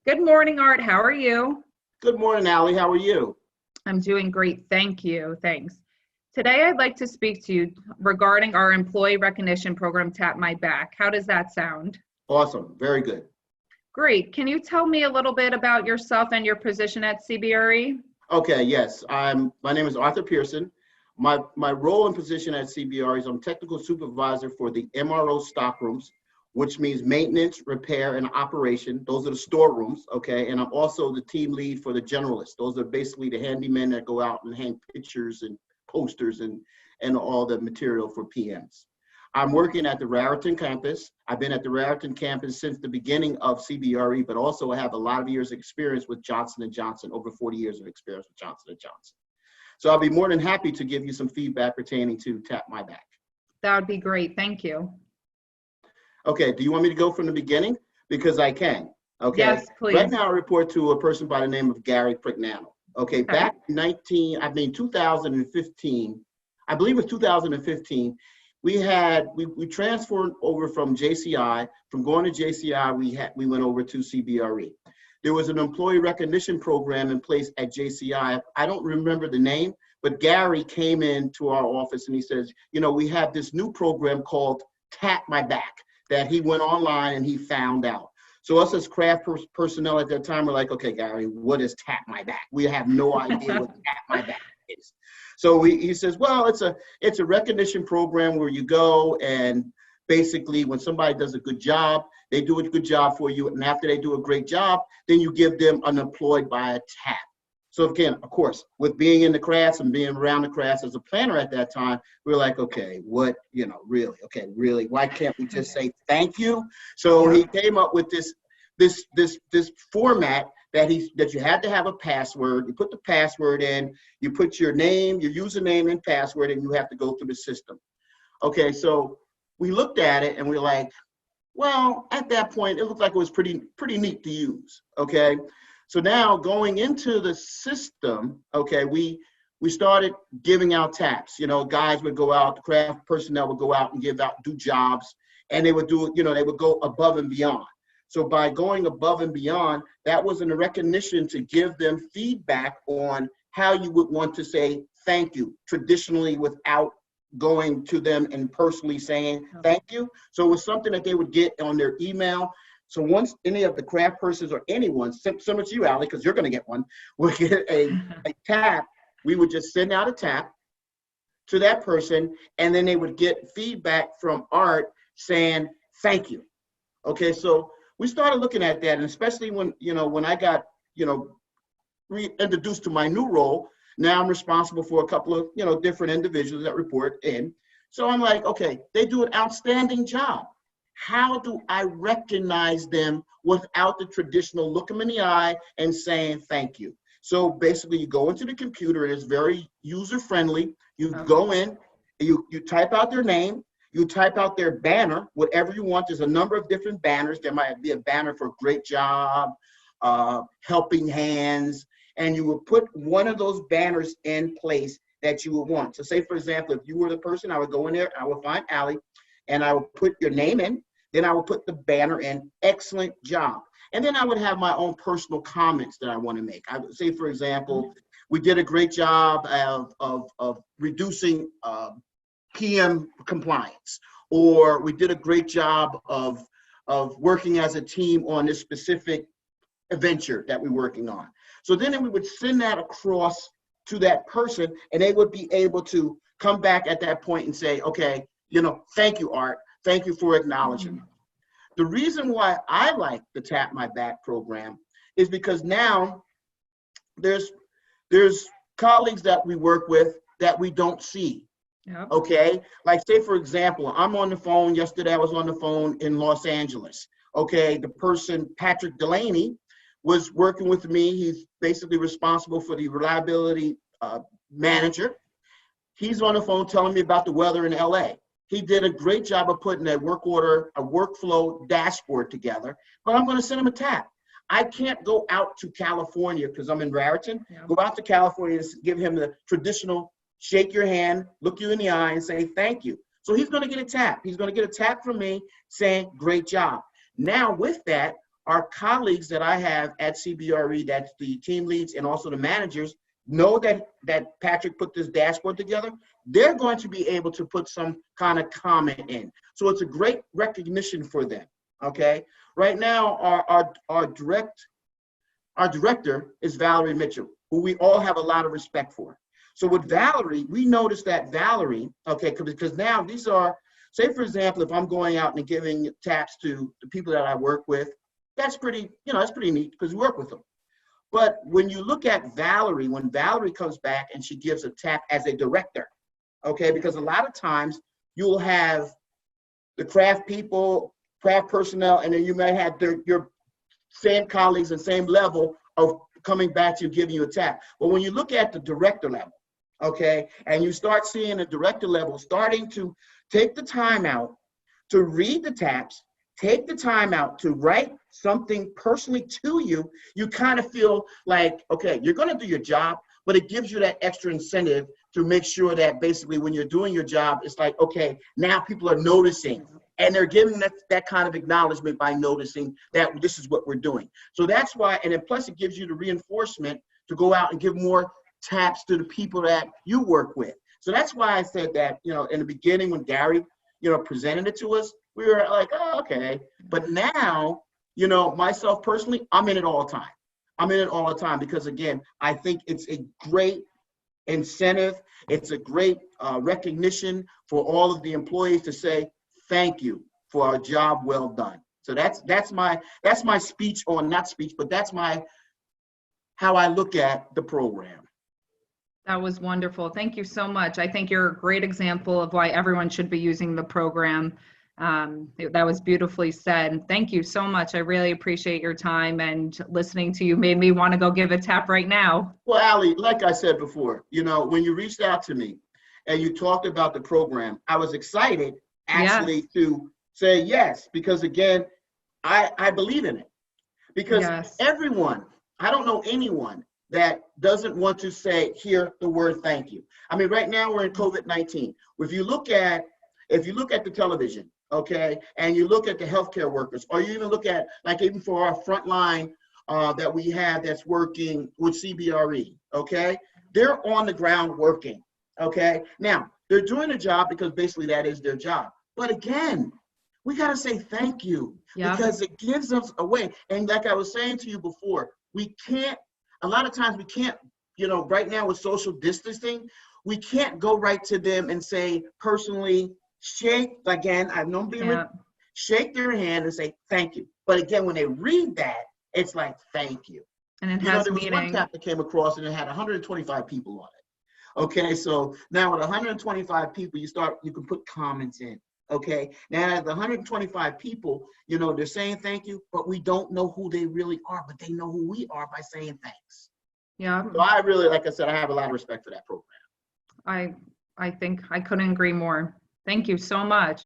Good morning, Art. How are you? Good morning, Allie. How are you? I'm doing great. Thank you. Thanks. Today, I'd like to speak to you regarding our employee recognition program, Tap My Back. How does that sound? Awesome. Very good. Great. Can you tell me a little bit about yourself and your position at CBRE? Okay, yes. My name is Arthur Pierson. My role and position at CBR is I'm technical supervisor for the MRO stockrooms, which means maintenance, repair, and operation. Those are the storerooms, okay? And I'm also the team lead for the generalists. Those are basically the handymen that go out and hang pictures and posters and all the material for PMs. I'm working at the Raritan campus. I've been at the Raritan campus since the beginning of CBRE, but also I have a lot of years of experience with Johnson & Johnson, over 40 years of experience with Johnson & Johnson. So I'll be more than happy to give you some feedback pertaining to Tap My Back. That would be great. Thank you. Okay, do you want me to go from the beginning? Because I can, okay? Yes, please. Right now I report to a person by the name of Gary Prignano. Okay, back in 2015, I believe it was 2015, we transferred over from JCI. From going to JCI, we went over to CBRE. There was an employee recognition program in place at JCI. I don't remember the name, but Gary came into our office and he says, you know, we have this new program called Tap My Back that he went online and he found out. So us as craft personnel at that time were like, okay, Gary, what is Tap My Back? We have no idea what Tap My Back is. So he says, well, it's a recognition program where you go and basically when somebody does a good job, they do a good job for you. And after they do a great job, then you give them an employed by a tap. So again, of course, with being in the crafts and being around the crafts as a planner at that time, we were like, okay, what, really, why can't we just say thank you? So he came up with this format that you had to have a password. You put the password in, you put your name, your username and password, and you have to go through the system. Okay, so we looked at it and we're like, well, at that point, it looked like it was pretty neat to use, okay? So now going into the system, okay, we started giving out taps. You know, guys would go out, the craft personnel would go out and do jobs, and they would do, they would go above and beyond. So by going above and beyond, that was in a recognition to give them feedback on how you would want to say thank you, traditionally without going to them and personally saying thank you. So it was something that they would get on their email. So once any of the craft persons or anyone, similar to you, Allie, because you're going to get one, would get a tap, we would just send out a tap to that person, and then they would get feedback from Art saying thank you. Okay, so we started looking at that, and especially when I got reintroduced to my new role. Now I'm responsible for a couple of different individuals that report in. So I'm like, okay, they do an outstanding job. How do I recognize them without the traditional look them in the eye and saying thank you? So basically you go into the computer, and it's very user friendly. You go in, you type out their name, you type out their banner, whatever you want. There's a number of different banners. There might be a banner for great job, helping hands, and you will put one of those banners in place that you would want. So say, for example, if you were the person, I would go in there, I would find Allie, and I would put your name in, then I would put the banner in, excellent job. And then I would have my own personal comments that I want to make. I would say, for example, we did a great job of reducing PM compliance, or we did a great job of working as a team on this specific adventure that we're working on. So then we would send that across to that person, and they would be able to come back at that point and say, okay, thank you, Art. Thank you for acknowledging me. The reason why I like the Tap My Back program is because now there's colleagues that we work with that we don't see. Yep. Okay, like say, for example, I'm on the phone. Yesterday I was on the phone in Los Angeles. Okay, the person, Patrick Delaney, was working with me. He's basically responsible for the reliability manager. He's on the phone telling me about the weather in LA. He did a great job of putting a work order, a workflow dashboard together, but I'm going to send him a tap. I can't go out to California because I'm in Raritan, go out to California and give him the traditional shake your hand, look you in the eye and say thank you. So he's going to get a tap. He's going to get a tap from me saying great job. Now with that, our colleagues that I have at CBRE, that's the team leads and also the managers, know that Patrick put this dashboard together. They're going to be able to put some kind of comment in. So it's a great recognition for them, okay? Right now, our director is Valerie Mitchell, who we all have a lot of respect for. So with Valerie, we noticed that Valerie, okay, because now these are, say for example, if I'm going out and giving taps to the people that I work with, that's pretty, that's pretty neat because we work with them. But when you look at Valerie, when Valerie comes back and she gives a tap as a director, okay, because a lot of times you'll have the craft people, craft personnel, and then you may have your same colleagues and same level of coming back to you, giving you a tap. But when you look at the director level, okay, and you start seeing the director level starting to take the time out to read the taps, take the time out to write something personally to you, you kind of feel like, okay, you're going to do your job, but it gives you that extra incentive to make sure that basically when you're doing your job, it's like, okay, now people are noticing and they're giving that kind of acknowledgement by noticing that this is what we're doing. So that's why, and then plus it gives you the reinforcement to go out and give more taps to the people that you work with. So that's why I said that, in the beginning when Gary, presented it to us, we were like, oh, okay. But now, myself personally, I'm in it all the time. I'm in it all the time because, again, I think it's a great incentive. It's a great recognition for all of the employees to say, thank you for a job well done. So that's my speech on, not speech, but that's how I look at the program. That was wonderful. Thank you so much. I think you're a great example of why everyone should be using the program. That was beautifully said. Thank you so much. I really appreciate your time, and listening to you made me want to go give a tap right now. Well, Allie, like I said before, when you reached out to me and you talked about the program, I was excited actually to say yes, because again, I believe in it. Because everyone, I don't know anyone that doesn't want to hear the word thank you. I mean, right now we're in COVID-19. If you look at the television, okay, and you look at the healthcare workers, or you even look at, like, even for our front line that we have that's working with CBRE, okay, they're on the ground working, okay. Now, they're doing a job because basically that is their job. But again, we got to say thank you because it gives us a way. And like I was saying to you before, a lot of times we can't, right now with social distancing, we can't go right to them and say personally, shake, again, I've known people, shake their hand and say thank you. But again, when they read that, it's like, thank you. And it has there was meaning. One tap that came across and it had 125 people on it. Okay, so now with 125 people, you can put comments in. Okay, now the 125 people, they're saying thank you, but we don't know who they really are, but they know who we are by saying thanks. Yeah. So I really, like I said, I have a lot of respect for that program. I think I couldn't agree more. Thank you so much.